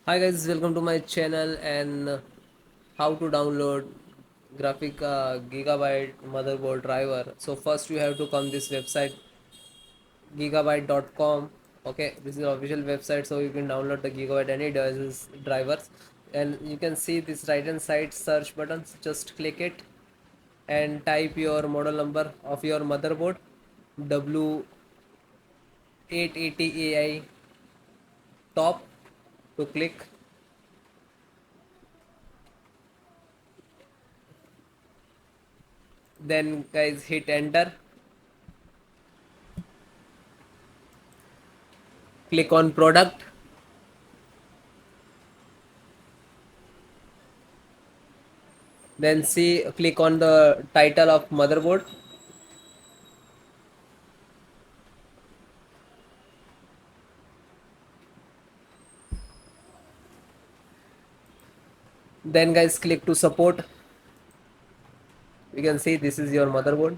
Hi guys, welcome to my channel and how to download graphic Gigabyte motherboard driver. So first you have to come this website gigabyte.com. Okay, this is the official website, so you can download the Gigabyte any devices drivers, and you can see this right hand side search button. Just click it and type your model number of your motherboard W880 AI top to click. Then guys hit enter, click on product, then see click on the title of motherboard, then guys click to support. You can see this is your motherboard.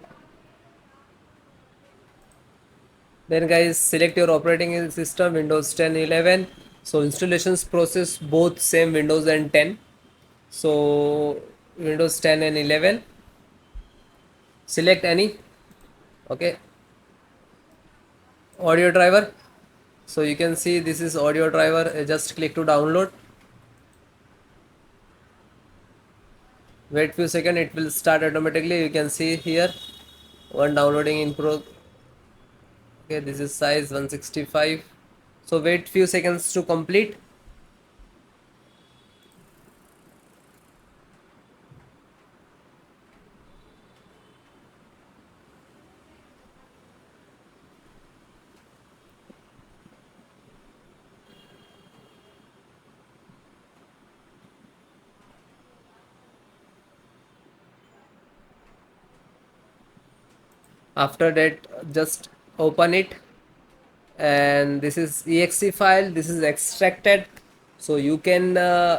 Then guys select your operating system Windows 10 11. So installations process both same Windows and 10. So Windows 10 and 11, select any. Okay, audio driver. So you can see this is audio driver. Just click to download. Wait few seconds, it will start automatically. You can see here one downloading in pro. Okay, this is size 165. So wait few seconds to complete. After that just open it, and this is exe file, this is extracted, so you can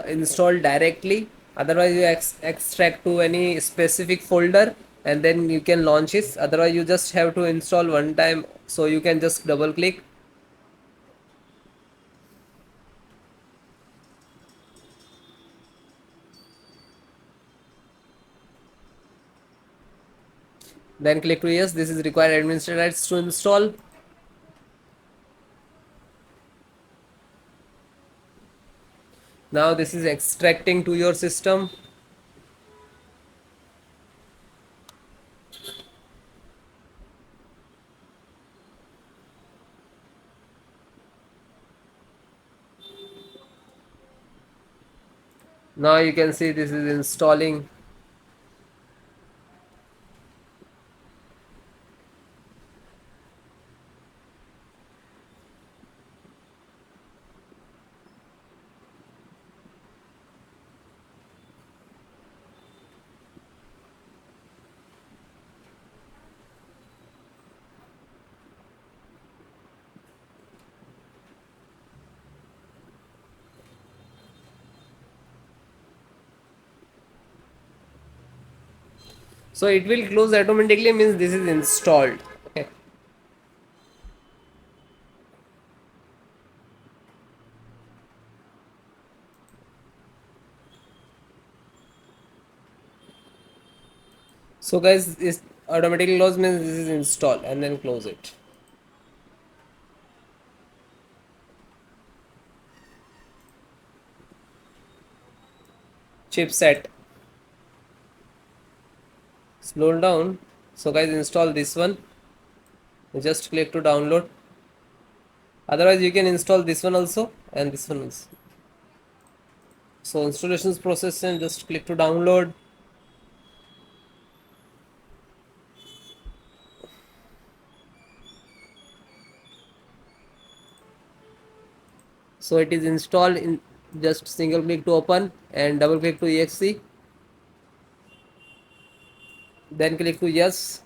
install directly. Otherwise you extract to any specific folder and then you can launch it. Otherwise you just have to install one time, so you can just double click. Then click to yes, this is required administrator rights to install. Now this is extracting to your system. Now you can see this is installing. So it will close automatically, means this is installed. Okay. So guys, is automatically close means this is installed, and then close it. Chipset. Slow down. So guys, install this one. You just click to download. Otherwise you can install this one also and this one also. So installations process and just click to download. So it is installed in just single click to open and double click to exe. Then click to yes.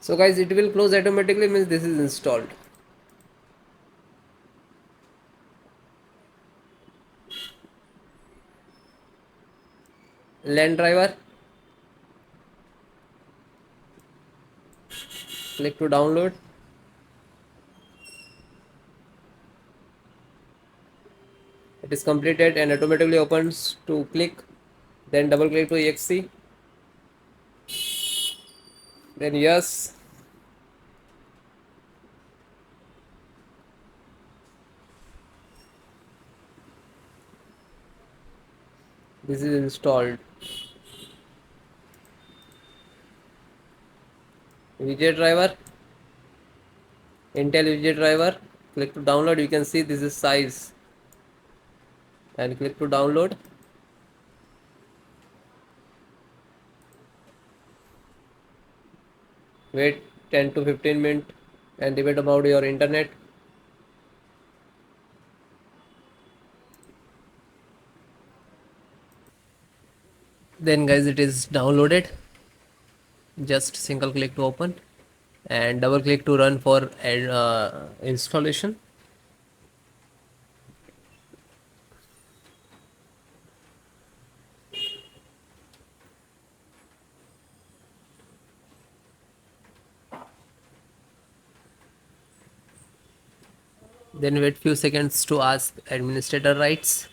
So guys, it will close automatically, means this is installed. LAN driver, click to download. It is completed and automatically opens to click. Then double click to exe. Then yes. This is installed. VJ driver, Intel VJ driver. Click to download. You can see this is size. And click to download. Wait 10 to 15 minutes and debate about your internet. Then guys, it is downloaded. Just single click to open and double click to run for installation. Then wait few seconds to ask administrator rights.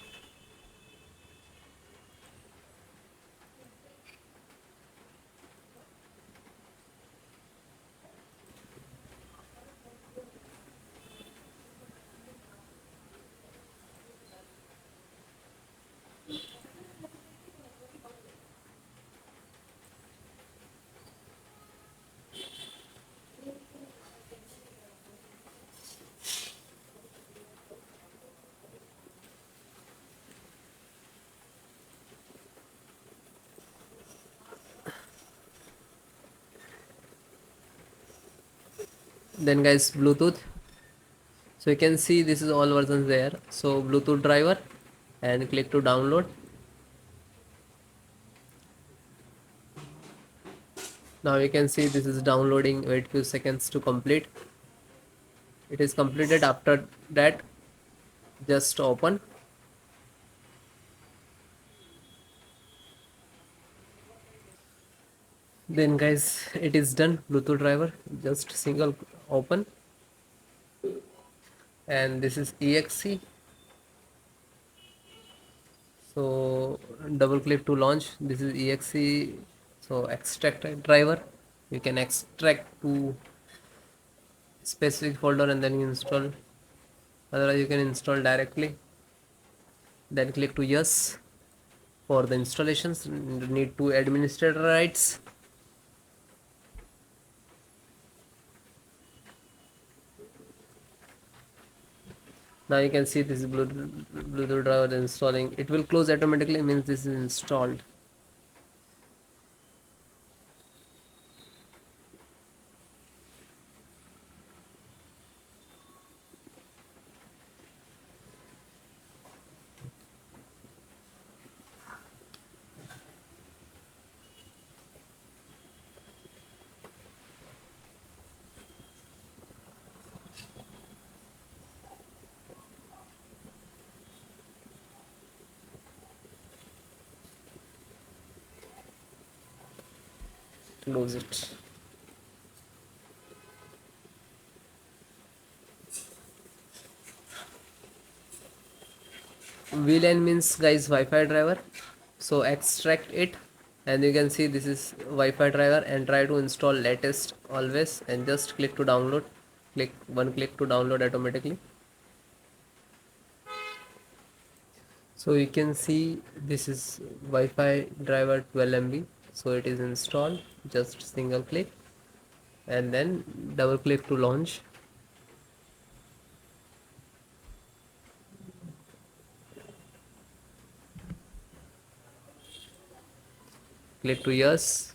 Then guys, Bluetooth. So you can see this is all versions there. So Bluetooth driver and click to download. Now you can see this is downloading. Wait few seconds to complete. It is completed. After that, just open. Then guys, it is done. Bluetooth driver, just single open, and this is exe. So double click to launch. This is exe. So extract driver, you can extract to specific folder and then install, otherwise you can install directly. Then click to yes. For the installations, need to administrator rights. Now you can see this is Bluetooth driver installing. It will close automatically, means this is installed. Close it. VLAN means guys Wi-Fi driver. So extract it, and you can see this is Wi-Fi driver, and try to install latest always, and just click to download. Click one click to download automatically. So you can see this is Wi-Fi driver 12 MB. So it is installed. Just single click and then double click to launch. Click to yes.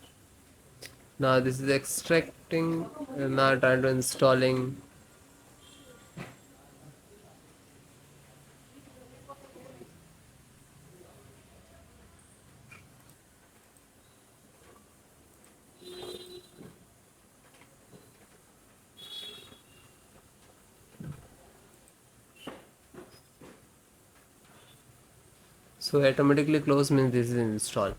Now this is extracting, and now trying to installing. So automatically close means this is installed.